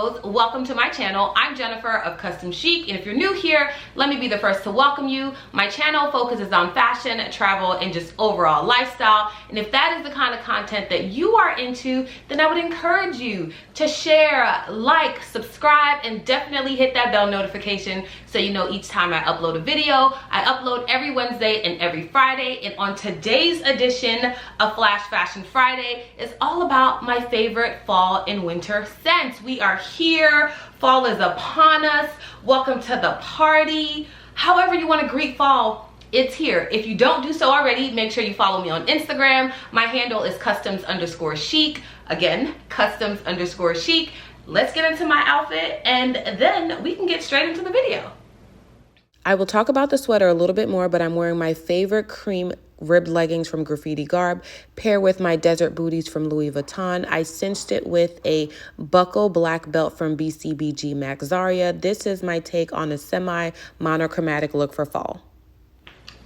Beaus, welcome to my channel. I'm Jennifer of Custom Chic, and if you're new here, let me be the first to welcome you. My channel focuses on fashion, travel, and just overall lifestyle, and if that is the kind of content that you are into, then I would encourage you to share, like, subscribe, and definitely hit that bell notification so you know each time I upload a video. I upload every Wednesday and every Friday, and on today's edition of Flash Fashion Friday is all about my favorite fall and winter scents. We are here, fall is upon us, welcome to the party. However you want to greet fall, it's here. If you don't do so already, make sure you follow me on Instagram. My handle is customs_chic. Again, customs_chic. Let's get into my outfit and then we can get straight into the video. I will talk about the sweater a little bit more, but I'm wearing my favorite cream ribbed leggings from Graffiti Garb, paired with my desert booties from Louis Vuitton. I cinched it with a buckle black belt from BCBGMaxAzria. This is my take on a semi-monochromatic look for fall.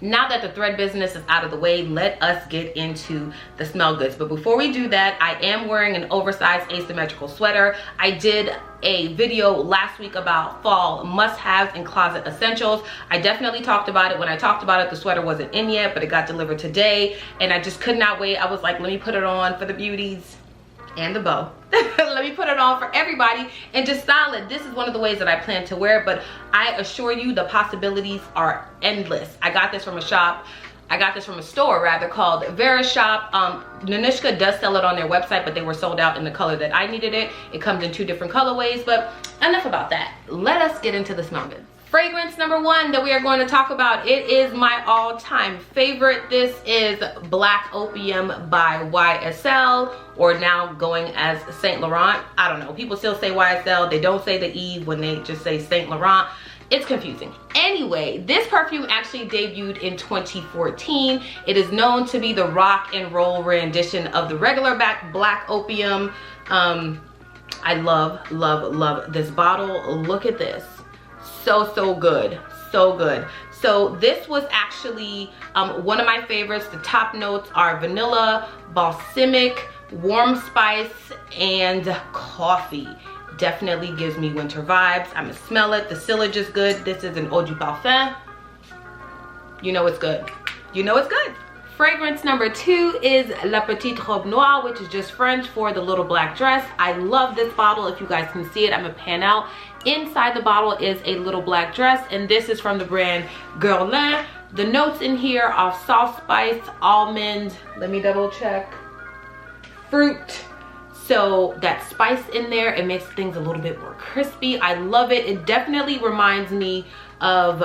Now that the thread business is out of the way, let us get into the smell goods. But before we do that, I am wearing an oversized asymmetrical sweater. I did a video last week about fall must-haves and closet essentials. I definitely talked about it. When I talked about it, the sweater wasn't in yet, but it got delivered today, and I just could not wait. I was like, let me put it on for the beauties and the bow. Let me put it on for everybody and just style it. This is one of the ways that I plan to wear it, but I assure you the possibilities are endless. I got this from a shop. I got this from a store rather called Vera Shop. Nanushka does sell it on their website, but they were sold out in the color that I needed it. It comes in 2 different colorways, but enough about that. Let us get into the smell goods. Fragrance number 1 that we are going to talk about, it is my all-time favorite. This is Black Opium by YSL, or now going as Saint Laurent. I don't know, people still say YSL. They don't say the E when they just say Saint Laurent. It's confusing. Anyway, this perfume actually debuted in 2014. It is known to be the rock and roll rendition of the regular Black Opium. I love this bottle. Look at this. So good, so good. So this was actually one of my favorites. The top notes are vanilla, balsamic, warm spice, and coffee. Definitely gives me winter vibes. I'm gonna smell it. The sillage is good. This is an eau de parfum. You know it's good. You know it's good. Fragrance number 2 is La Petite Robe Noire, which is just French for the little black dress. I love this bottle. If you guys can see it, I'm gonna pan out. Inside the bottle is a little black dress, and this is from the brand Guerlain. The notes in here are soft spice, almond, let me double check, fruit. So that spice in there, it makes things a little bit more crispy. I love it. It definitely reminds me of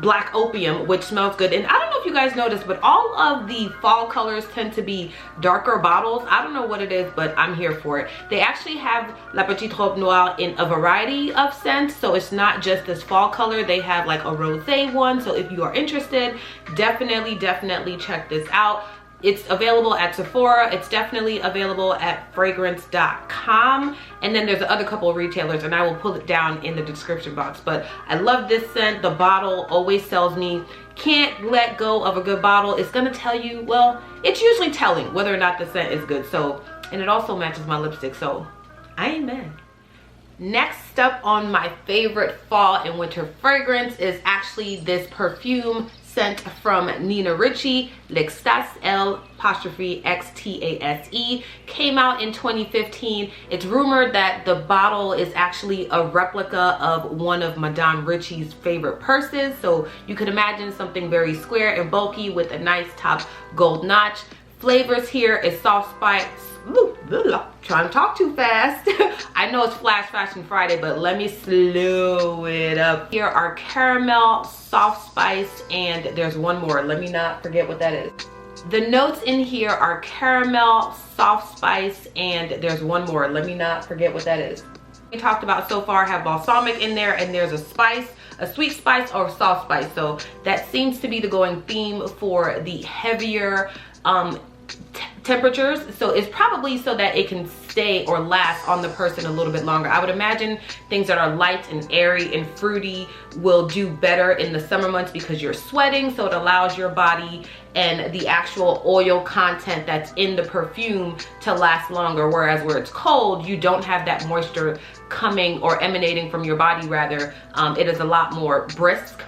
Black Opium, which smells good. And I don't know if you guys noticed, but all of the fall colors tend to be darker bottles. I don't know what it is, but I'm here for it. They actually have La Petite Robe Noire in a variety of scents, so it's not just this fall color. They have like a rosé one, so if you are interested, definitely check this out. It's available at Sephora. It's definitely available at fragrance.com. And then there's other couple of retailers, and I will pull it down in the description box. But I love this scent. The bottle always tells me, can't let go of a good bottle. It's gonna tell you, well, it's usually telling whether or not the scent is good. So, and it also matches my lipstick, so I ain't mad. Next up on my favorite fall and winter fragrance is actually this perfume scent from Ricci L'Extase, L'Extase. Came out in 2015. It's rumored that the bottle is actually a replica of one of Madame Ricci's favorite purses. So you could imagine something very square and bulky with a nice top gold notch. Flavors here is soft spice. Ooh, trying to talk too fast. I know it's Flash Fashion Friday, but let me slow it up. Here are caramel, soft spice, and there's one more. Let me not forget what that is. The notes in here are caramel, soft spice, and there's one more. Let me not forget what that is. We talked about so far have balsamic in there, and there's a spice, a sweet spice or soft spice. So that seems to be the going theme for the heavier temperatures, so it's probably so that it can stay or last on the person a little bit longer. I would imagine things that are light and airy and fruity will do better in the summer months because you're sweating, so it allows your body and the actual oil content that's in the perfume to last longer, whereas where it's cold, you don't have that moisture coming or emanating from your body. Rather, it is a lot more brisk.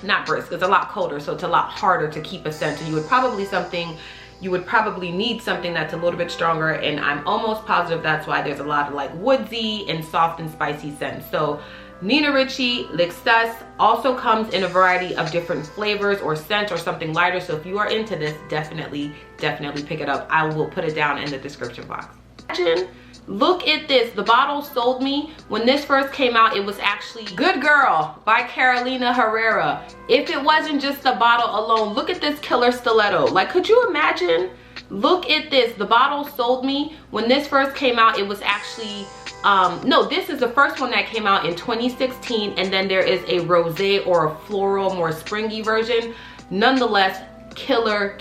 Not brisk, it's a lot colder, so it's a lot harder to keep a scent. So you would probably need something that's a little bit stronger, and I'm almost positive that's why there's a lot of like woodsy and soft and spicy scents. So Ricci L'Extase also comes in a variety of different flavors or scents or something lighter. So if you are into this, definitely pick it up. I will put it down in the description box. Imagine, look at this. The bottle sold me. When this first came out, it was actually Good Girl by Carolina Herrera. If it wasn't just the bottle alone, look at this killer stiletto. Like, could you imagine? Look at this. The bottle sold me. When this first came out, it was actually no, this is the first one that came out in 2016, and then there is a rosé or a floral, more springy version. Nonetheless, killer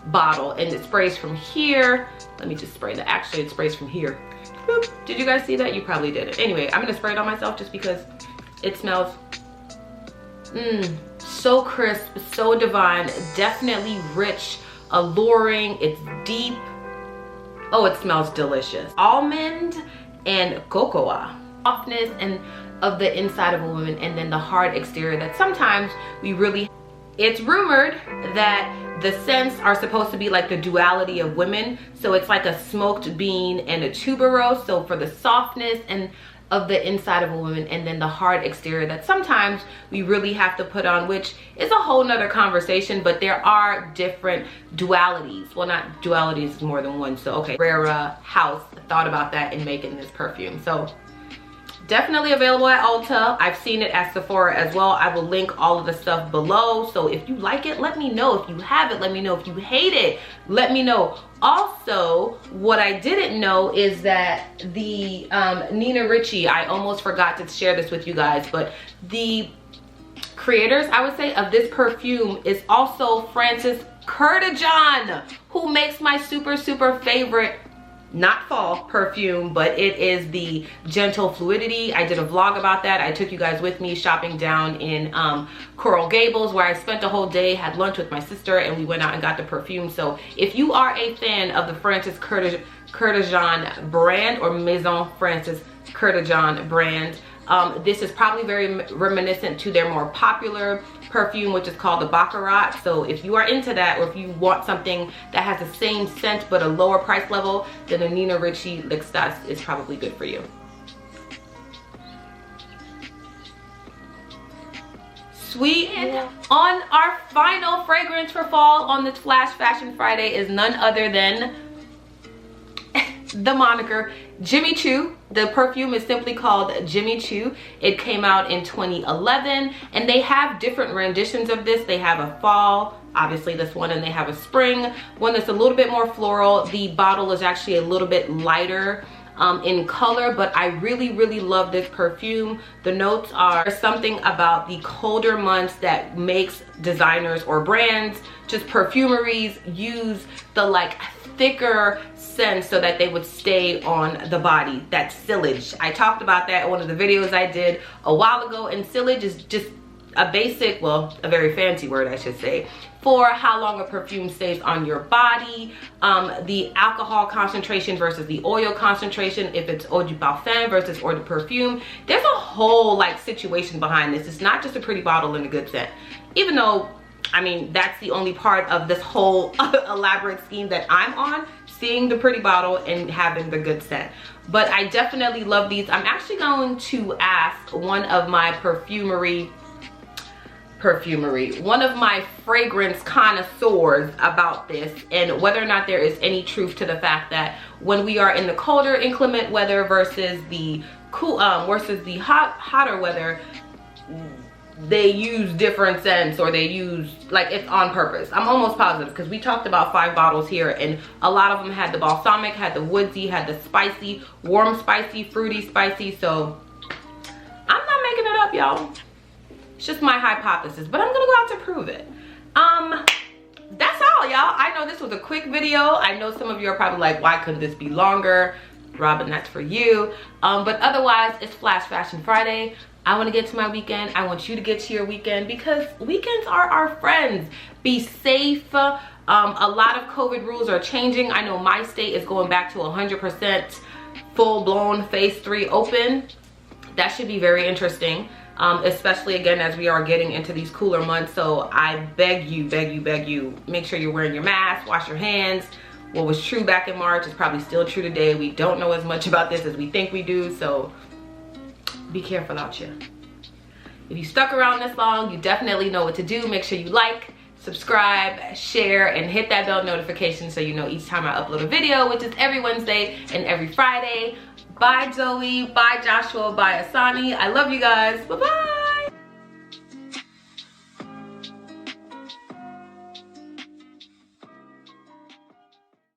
bottle, and it sprays from here. Let me just spray that. Actually, it sprays from here. Boop. Did you guys see that? You probably didn't. Anyway, I'm gonna spray it on myself just because it smells so crisp, so divine, definitely rich, alluring. It's deep. Oh, it smells delicious. Almond and cocoa. Softness and of the inside of a woman, and then the hard exterior that sometimes we really... It's rumored that the scents are supposed to be like the duality of women. So it's like a smoked bean and a tuberose. So for the softness and of the inside of a woman, and then the hard exterior that sometimes we really have to put on, which is a whole nother conversation, but there are different dualities. Well, not dualities, more than one. So okay, Herrera house thought about that in making this perfume. So definitely available at Ulta. I've seen it at Sephora as well. I will link all of the stuff below. So if you like it, let me know. If you have it, let me know. If you hate it, let me know. Also, what I didn't know is that the Ricci, I almost forgot to share this with you guys, but the creators, I would say, of this perfume is also Frances Kurkdjian, who makes my super favorite, not fall perfume, but it is the Gentle Fluidity. I did a vlog about that. I took you guys with me shopping down in Coral Gables, where I spent a whole day, had lunch with my sister, and we went out and got the perfume. So if you are a fan of the Frances Kurkdjian brand, or Maison Frances Kurkdjian brand, this is probably very reminiscent to their more popular perfume, which is called the Baccarat. So if you are into that, or if you want something that has the same scent but a lower price level, then the Ricci L'Extase is probably good for you. Sweet. And on our final fragrance for fall on this Flash Fashion Friday is none other than the moniker Jimmy Choo. The perfume is simply called Jimmy Choo. It came out in 2011, and they have different renditions of this. They have a fall, obviously this one, and they have a spring one that's a little bit more floral. The bottle is actually a little bit lighter in color, but I really love this perfume. The notes are something about the colder months that makes designers or brands, just perfumeries, use the like thicker scent so that they would stay on the body. That sillage, I talked about that in one of the videos I did a while ago, and sillage is just a basic, well, a very fancy word I should say, for how long a perfume stays on your body. The alcohol concentration versus the oil concentration, if it's eau de parfum versus eau de perfume. There's a whole like situation behind this. It's not just a pretty bottle and a good scent, even though, I mean, that's the only part of this whole elaborate scheme that I'm on, seeing the pretty bottle and having the good scent. But I definitely love these. I'm actually going to ask one of my one of my fragrance connoisseurs about this, and whether or not there is any truth to the fact that when we are in the colder inclement weather versus the cool versus the hotter weather, they use different scents, or they use, like, it's on purpose. I'm almost positive, because we talked about 5 bottles here, and a lot of them had the balsamic, had the woodsy, had the spicy, warm spicy, fruity spicy. So I'm not making it up, y'all. It's just my hypothesis, but I'm gonna go out to prove it. That's all. all, y'all. I know this was a quick video. I know some of you are probably like, why couldn't this be longer? Robin, that's for you. But otherwise, it's Flash Fashion Friday. I want to get to my weekend. I want you to get to your weekend because weekends are our friends. Be safe. A lot of COVID rules are changing. I know my state is going back to 100% full-blown phase 3 open. That should be very interesting, especially again as we are getting into these cooler months. So I beg you, make sure you're wearing your mask, wash your hands. What was true back in March is probably still true today. We don't know as much about this as we think we do, so be careful out here. If you stuck around this long, you definitely know what to do. Make sure you like, subscribe, share, and hit that bell notification so you know each time I upload a video, which is every Wednesday and every Friday. Bye Zoe, bye Joshua, bye Asani. I love you guys. Bye-bye.